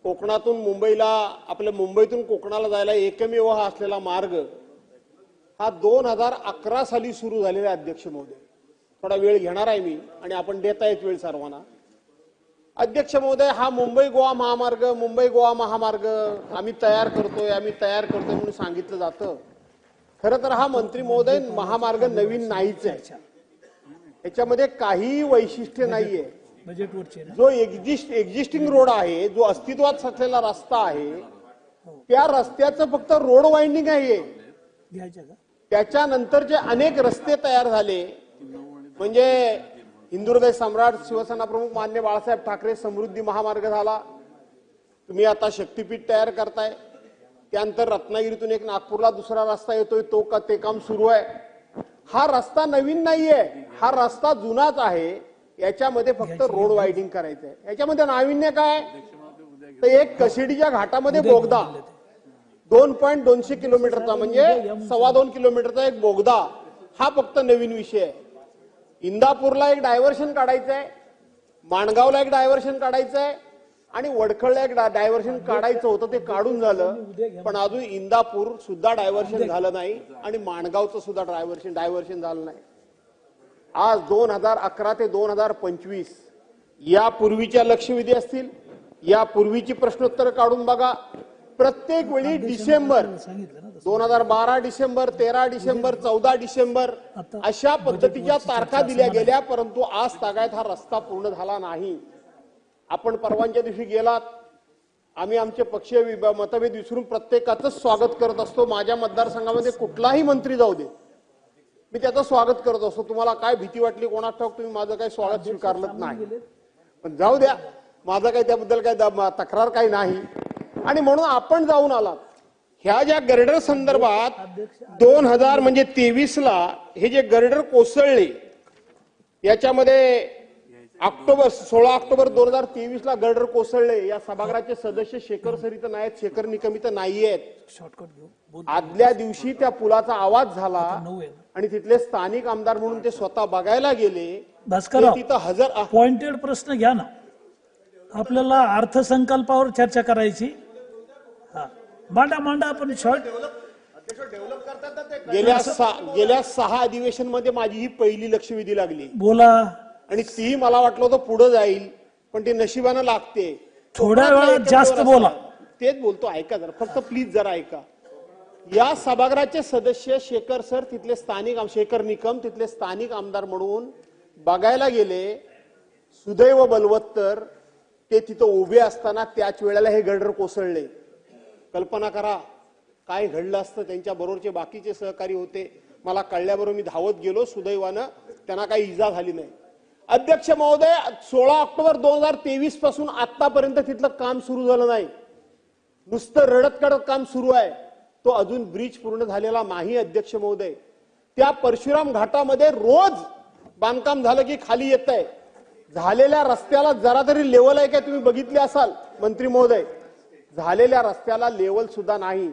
कोकणातून मुंबईला आपल्या मुंबईतून कोकणाला जायला एकमेव हा असलेला मार्ग हा 2011 साली सुरू झालेला अध्यक्ष महोदय. थोडा वेळ घेणार आहे मी आणि आपण देता येत वेळ सर्वांना. अध्यक्ष महोदय, हा मुंबई गोवा महामार्ग आम्ही तयार करतोय म्हणून सांगितलं जातं. खरं तर हा मंत्री महोदय महामार्ग नवीन नाहीच आहे. याच्यामध्ये काही वैशिष्ट्य नाहीये. जो एक्झिस्टिंग रोड आहे, जो अस्तित्वात असलेला रस्ता आहे, त्या रस्त्याचं फक्त रोड वाइंडिंग आहे. त्याच्यानंतर जे अनेक रस्ते तयार झाले, म्हणजे हिंदुहृदय सम्राट शिवसेना प्रमुख मान्य बाळासाहेब ठाकरे समृद्धी महामार्ग झाला. तुम्ही आता शक्तीपीठ तयार करताय. त्यानंतर रत्नागिरीतून एक नागपूरला दुसरा रस्ता येतोय, ते काम सुरू आहे. हा रस्ता नवीन नाहीये, हा रस्ता जुनाच आहे. याच्यामध्ये फक्त रोड वाइडिंग करायचं आहे. याच्यामध्ये नाविन्य काय? तर एक कशिडीच्या घाटामध्ये बोगदा 2.200 किलोमीटरचा, म्हणजे 2.25 किलोमीटरचा एक बोगदा, हा फक्त नवीन विषय आहे. इंदापूरला एक डायव्हर्शन काढायचं आहे, माणगावला एक डायव्हर्शन काढायचं आहे आणि वडखळला एक डायव्हर्शन काढायचं होतं, ते काढून झालं. पण अजून इंदापूर सुद्धा डायव्हर्शन झालं नाही आणि माणगावचं सुद्धा डायव्हर्शन झालं नाही. आज 2011 ते 2025 यापूर्वीच्या लक्षवेधी असतील, यापूर्वीची प्रश्नोत्तर काढून बघा. प्रत्येक वेळी डिसेंबर 2012 डिसेंबर, 13 डिसेंबर, 14 डिसेंबर अशा पद्धतीच्या तारखा दिल्या गेल्या, परंतु आज तागायत हा रस्ता पूर्ण झाला नाही. आपण परवानच्या दिवशी गेलात. आम्ही आमचे पक्षीय मतभेद विसरून प्रत्येकाचं स्वागत करत असतो. माझ्या मतदारसंघामध्ये कुठलाही मंत्री जाऊ दे, मी त्याचं स्वागत करत असतो. तुम्हाला काय भीती वाटली कोणास ठाऊक, तुम्ही माझं काही स्वागत स्वीकारलं नाही, पण जाऊ द्या, माझं काही त्याबद्दल काही तक्रार काही नाही. आणि म्हणून आपण जाऊन आलात. ह्या ज्या गर्डर संदर्भात 2023 ला हे जे गर्डर कोसळले, याच्यामध्ये 16 ऑक्टोबर 2023 ला गर्डर कोसळले. या सभागृहाचे सदस्य शेखर सर इथं नाहीत, शेखर निकम इथं नाहीयेत. आदल्या दिवशी त्या पुलाचा आवाज झाला आणि तिथले स्थानिक आमदार म्हणून ते स्वतः बघायला गेले. तिथं हजर. पॉइंटेड प्रश्न घ्या ना, आपल्याला अर्थसंकल्पावर चर्चा करायची. मांडा आपण शॉर्ट. गेल्या 6 अधिवेशन मध्ये माझी ही पहिली लक्षवेधी लागली. बोला. आणि ती मला वाटलं होतं पुढे जाईल, पण ते नशिबानं लागते. थोड्या वेळात जास्त बोला. तेच बोलतो, ऐका जरा, फक्त प्लीज जरा ऐका. या सभागृहाचे सदस्य शेखर सर तिथले स्थानिक, शेखर निकम तिथले स्थानिक आमदार म्हणून बघायला गेले. सुदैव बलवत्तर ते तिथं उभे असताना त्याच वेळेला हे गर्डर कोसळले. कल्पना करा काय घडलं असतं. त्यांच्या बरोबरचे बाकीचे सहकारी होते. मला कळल्याबरोबर मी धावत गेलो. सुदैवानं त्यांना काही इजा झाली नाही. अध्यक्ष महोदय, 16 ऑक्टोबर 2023 पासून आतापर्यंत तिथलं काम सुरू झालं नाही. नुसतं रडत कडत काम सुरू आहे. तो अजून ब्रिज पूर्ण झालेला नाही. अध्यक्ष महोदय, त्या परशुराम घाटामध्ये रोज बांधकाम झालं की खाली येत आहे. झालेल्या रस्त्याला जरा तरी लेवल आहे काय तुम्ही बघितले असाल मंत्री महोदय? झालेल्या रस्त्याला लेवल सुद्धा नाही.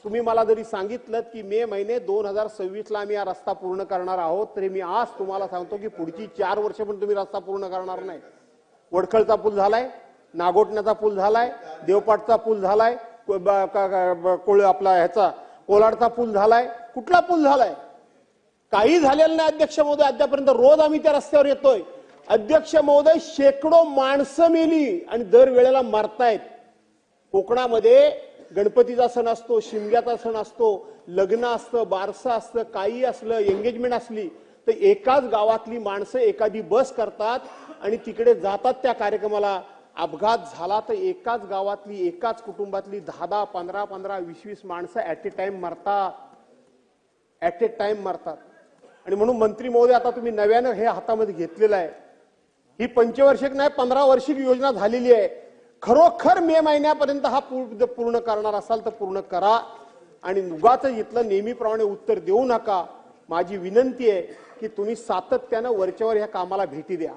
तुम्ही मला जरी सांगितलं की मे महिने 2026 ला आम्ही हा रस्ता पूर्ण करणार आहोत, तरी मी आज तुम्हाला सांगतो की पुढची 4 वर्ष पण तुम्ही रस्ता पूर्ण करणार नाही. वडखळचा पूल झालाय, नागोटण्याचा पूल झालाय, देवपाटचा पूल झालाय, आपला ह्याचा कोलाडचा पूल झालाय. कुठला पूल झालाय? काही झालेलं नाही अध्यक्ष महोदय अद्यापर्यंत. रोज आम्ही त्या रस्त्यावर येतोय. अध्यक्ष महोदय, शेकडो माणसं मेली आणि दर वेळेला मरतायत. कोकणामध्ये गणपतीचा सण असतो, शिमग्याचा सण असतो, लग्न असतं, बारसं असतं, काही असलं, एंगेजमेंट असली तर एकाच गावातली माणसं एखादी बस करतात आणि तिकडे जातात त्या कार्यक्रमाला. अपघात झाला तर एकाच गावातली, एकाच कुटुंबातली 10-10, 15-15, 20-20 माणसं ऍट ए टाइम मरतात. आणि म्हणून मंत्री महोदय, आता तुम्ही नव्यानं हे हातामध्ये घेतलेलं आहे. ही पंचवार्षिक नाही 15 वार्षिक योजना झालेली आहे. खरोखर मे महिन्यापर्यंत हा पूर्ण करणार असाल तर पूर्ण करा आणि उगाच इथलं नेहमीप्रमाणे उत्तर देऊ नका. माझी विनंती आहे की तुम्ही सातत्यानं वरच्यावर ह्या कामाला भेटी द्या.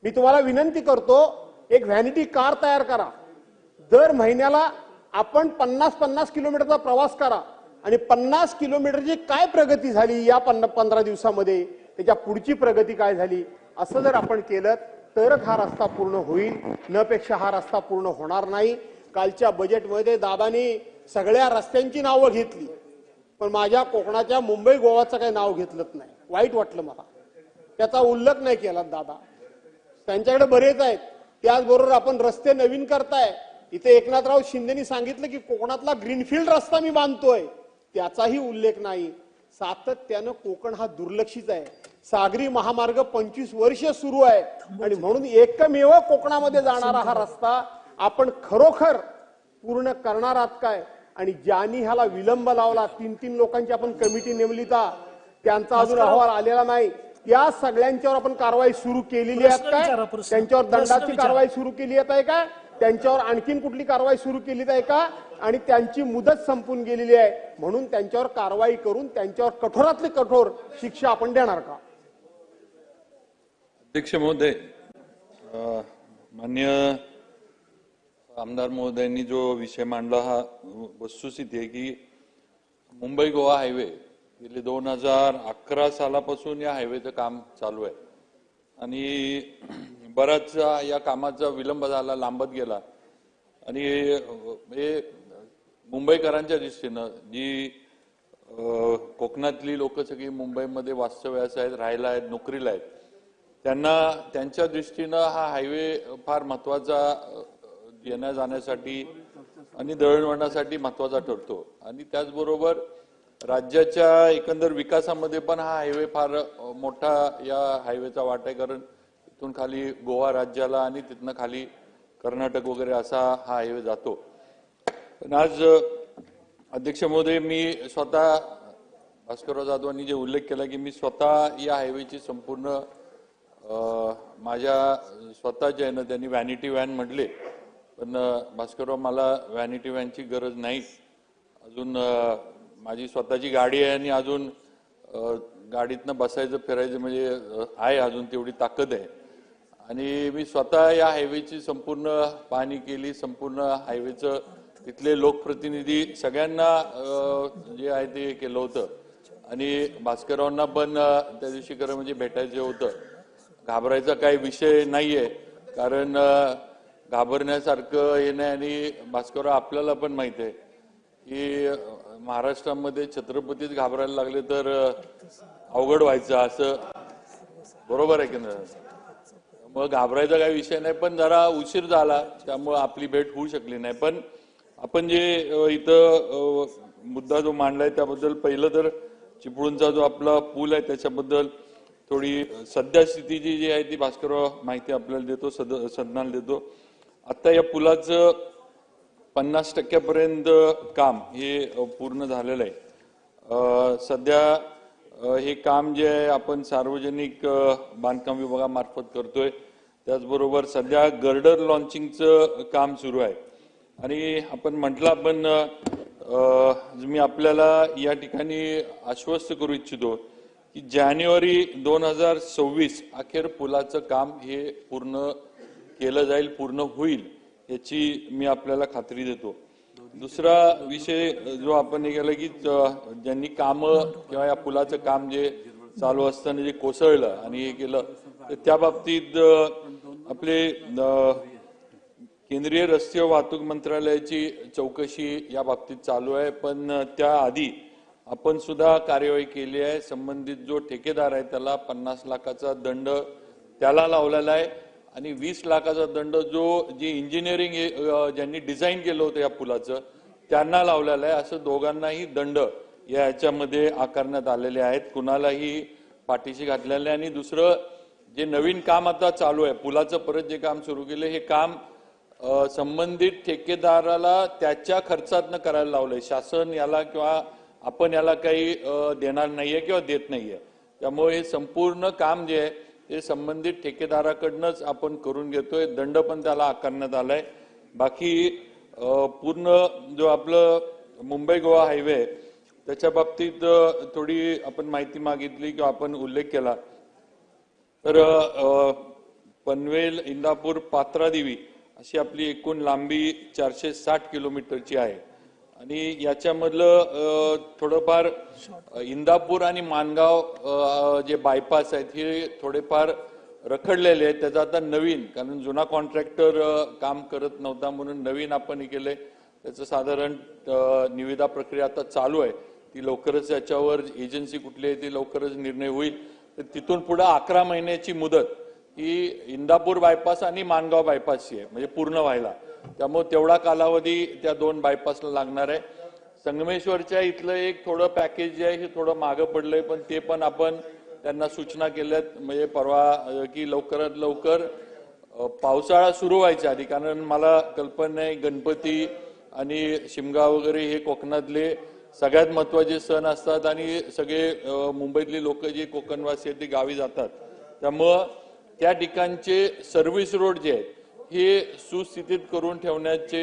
मी तुम्हाला विनंती करतो, एक व्हॅनिटी कार तयार करा. दर महिन्याला आपण 50-50 किलोमीटरचा प्रवास करा आणि 50 किलोमीटरची काय प्रगती झाली या 15 दिवसामध्ये, त्याच्या पुढची प्रगती काय झाली, असं जर आपण केलं तरच हा रस्ता पूर्ण होईल, नपेक्षा हा रस्ता पूर्ण होणार नाही. कालच्या बजेटमध्ये दादानी सगळ्या रस्त्यांची नावं घेतली, पण माझ्या कोकणाच्या मुंबई गोवाचं काही नाव घेतलंच नाही. वाईट वाटलं मला, त्याचा उल्लेख नाही केला दादा. त्यांच्याकडे बरेच आहेत. त्याचबरोबर आपण रस्ते नवीन करताय. इथे एकनाथराव शिंदेनी सांगितलं की कोकणातला ग्रीनफील्ड रस्ता मी बांधतोय, त्याचाही उल्लेख नाही. सातत्यानं कोकण हा दुर्लक्षित आहे. सागरी महामार्ग 25 वर्ष सुरू आहे आणि म्हणून एकमेव कोकणामध्ये जाणारा हा रस्ता आपण खरोखर पूर्ण करणार आहात काय? आणि ज्यांनी ह्याला विलंब लावला, 3 लोकांची आपण कमिटी नेमली, त्यांचा अजून अहवाल आलेला नाही. या सगळ्यांच्यावर आपण कारवाई सुरू केलेली आहे काय? त्यांच्यावर दंडाची कारवाई सुरू केली आहे काय? त्यांच्यावर आणखीन कुठली कारवाई सुरू केली आहे का? आणि त्यांची मुदत संपून गेलेली आहे, म्हणून त्यांच्यावर कारवाई करून त्यांच्यावर कठोरातली कठोर शिक्षा आपण देणार का? अध्यक्ष महोदय, मान्य आमदार महोदयांनी जो विषय मांडला हा वस्तुस्थिती आहे की मुंबई गोवा हायवे गेले 2011 सालापासून या हायवेचं काम चालू आहे आणि बराच या कामाचा विलंब झाला, लांबत गेला. आणि हे मुंबईकरांच्या दृष्टीनं जी कोकणातली लोक सगळी मुंबईमध्ये वास्तव्यास आहेत, राहायला आहेत, नोकरीला आहेत, त्यांना त्यांच्या दृष्टीनं हा हायवे फार महत्वाचा येण्या जाण्यासाठी आणि दळणवळणासाठी महत्वाचा ठरतो. आणि त्याचबरोबर राज्याच्या एकंदर विकासामध्ये पण हा हायवे फार मोठा या हायवेचा वाटा आहे, कारण तिथून खाली गोवा राज्याला आणि तिथनं खाली कर्नाटक वगैरे असा हा हायवे जातो. पण आज अध्यक्ष महोदय, मी स्वतः भास्करराव जाधवांनी जे उल्लेख केला की मी स्वतः या हायवेची संपूर्ण माझ्या स्वतःच्या आहे ना, त्यांनी व्हॅनिटी व्हॅन म्हटले, पण भास्करराव मला व्हॅनिटी व्हॅनची गरज नाही. अजून माझी स्वतःची गाडी आहे आणि अजून गाडीतनं बसायचं फिरायचं म्हणजे आहे, अजून तेवढी ताकद आहे. आणि मी स्वतः या हायवेची संपूर्ण पाहणी केली, संपूर्ण हायवेचं तिथले लोकप्रतिनिधी सगळ्यांना जे आहे ते केलं होतं. आणि भास्कररावांना पण त्या दिवशी खरं म्हणजे भेटायचं होतं. घाबरायचा काही विषय नाहीये, कारण घाबरण्यासारखं हे नाही. आणि भास्करराव, आपल्याला पण माहिती आहे की महाराष्ट्रामध्ये छत्रपतीच घाबरायला लागले तर अवघड व्हायचं, असं बरोबर आहे की नाही? मग घाबरायचा काही विषय नाही, पण जरा उशीर झाला त्यामुळे आपली भेट होऊ शकली नाही. पण आपण जे इथं मुद्दा जो मांडलाय त्याबद्दल पहिलं तर चिपळूणचा जो आपला पूल आहे त्याच्याबद्दल थोडी सद्यस्थितीची जी आहे ती भास्करराव माहिती आपल्याला देतो, सदनाला देतो. आता या पुलाचं 50% काम हे पूर्ण झालेलं आहे. सध्या हे काम जे आहे आपण सार्वजनिक बांधकाम विभागामार्फत करतोय. त्याचबरोबर सध्या गर्डर लॉन्चिंगचं काम सुरू आहे. आणि आपण म्हटलं, आपण मी आपल्याला या ठिकाणी आश्वस्त करू इच्छितो की जानेवारी 2026 अखेर पुलाचं काम हे पूर्ण केलं जाईल, पूर्ण होईल, याची मी आपल्याला खात्री देतो. दुसरा विषय जो आपण हे केला की ज्यांनी कामं किंवा या पुलाचं काम जे चालू असताना जे कोसळलं आणि हे केलं, तर त्या बाबतीत आपले केंद्रीय रस्ते वाहतूक मंत्रालयाची चौकशी या बाबतीत चालू आहे. पण त्याआधी आपण सुद्धा कार्यवाही केली आहे. संबंधित जो ठेकेदार आहे त्याला 50 लाखाचा दंड त्याला लावलेला आहे आणि 20 लाखाचा दंड जी इंजिनिअरिंग ज्यांनी डिझाईन केलं होतं या पुलाचं त्यांना लावलेला आहे. असं दोघांनाही दंड याच्यामध्ये आकारण्यात आलेले आहेत, कुणालाही पाठीशी घातलेले. आणि दुसरं जे नवीन काम आता चालू आहे पुलाचं, परत जे काम सुरू केलं, हे काम संबंधित ठेकेदाराला त्याच्या खर्चातनं करायला लावलंय. शासन याला किंवा आपण याला काही देणार नाहीये किंवा देत नाहीये. त्यामुळे हे संपूर्ण काम जे आहे ते संबंधित ठेकेदाराकडनंच आपण करून घेतोय. दंड पण त्याला आकारण्यात आलाय. बाकी पूर्ण जो आपलं मुंबई गोवा हायवे त्याच्या बाबतीत थोडी आपण माहिती मागितली किंवा आपण उल्लेख केला, तर पनवेल, इंदापूर, पात्रादेवी अशी आपली एकूण लांबी 460 किलोमीटरची आहे. आणि याच्यामधलं थोडंफार इंदापूर आणि माणगाव जे बायपास आहेत हे थोडेफार रखडलेले आहेत त्याचा आता नवीन, कारण जुना कॉन्ट्रॅक्टर काम करत नव्हता म्हणून नवीन आपण हे केलंय, त्याचं साधारण निविदा प्रक्रिया आता चालू आहे. ती लवकरच याच्यावर एजन्सी कुठली आहे ती लवकरच निर्णय होईल. तर तिथून पुढे 11 महिन्याची मुदत ही इंदापूर बायपास आणि माणगाव बायपासची आहे, म्हणजे पूर्ण व्हायला. त्यामुळे तेवढा कालावधी त्या 2 बायपासला लागणार आहे. संगमेश्वरच्या इथलं एक थोडं पॅकेज जे आहे हे थोडं मागं पडलंय, पण ते पण आपण त्यांना सूचना केल्यात, म्हणजे परवा की लवकरात लवकर पावसाळा सुरू व्हायच्या आधी, कारण मला कल्पना आहे गणपती आणि शिमगा वगैरे हे कोकणातले सगळ्यात महत्वाचे सण असतात आणि सगळे मुंबईतली लोक जे कोकणवासी आहेत ते गावी जातात. त्यामुळं त्या ठिकाणचे सर्व्हिस रोड जे आहेत हे सुस्थितीत करून ठेवण्याचे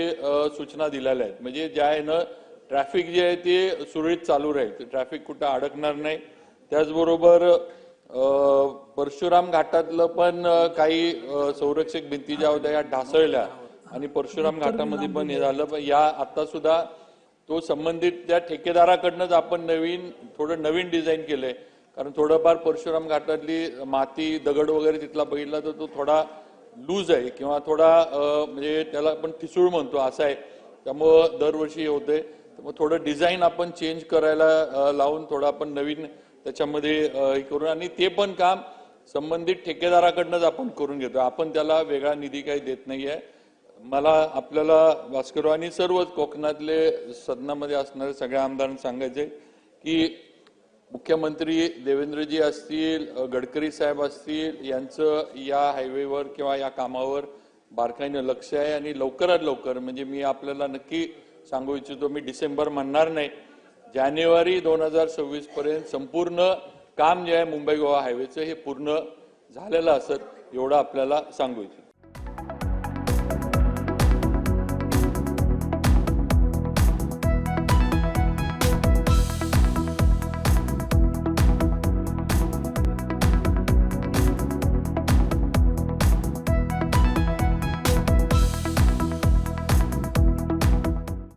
सूचना दिलेल्या आहेत. म्हणजे ज्या ह्यानं ट्रॅफिक जे आहे ते सुरळीत चालू राहील, ट्रॅफिक कुठं अडकणार नाही. त्याचबरोबर परशुराम घाटातलं पण काही संरक्षक भिंती ज्या होत्या या ढासळल्या आणि परशुराम घाटामध्ये पण हे झालं. पण या आता सुद्धा तो संबंधित त्या ठेकेदाराकडनंच आपण थोडं नवीन डिझाईन केलंय, कारण थोडंफार परशुराम घाटातली माती दगड वगैरे तिथला बघितला तर तो थोडा लूज आहे किंवा थोडा म्हणजे त्याला आपण ठिसूळ म्हणतो असं आहे. त्यामुळं दरवर्षी होतंय. मग थोडं डिझाईन आपण चेंज करायला लावून थोडं आपण नवीन त्याच्यामध्ये हे करून, आणि ते पण काम संबंधित ठेकेदाराकडनंच आपण करून घेतो. आपण त्याला वेगळा निधी काही देत नाहीये. मला आपल्याला भास्करराव आणि सर्वच कोकणातले सदनामध्ये असणारे सगळ्या आमदारांना सांगायचे की मुख्यमंत्री देवेंद्रजी असतील, गडकरी साहेब असतील, यांचं या हायवेवर किंवा या कामावर बारकाईनं लक्ष आहे आणि लवकरात लवकर, म्हणजे मी आपल्याला नक्की सांगू इच्छितो, मी डिसेंबर म्हणणार नाही, जानेवारी 2026 पर्यंत संपूर्ण काम जे आहे मुंबई गोवा हायवेचं हे पूर्ण झालेलं असत, एवढं आपल्याला सांगू इच्छितो.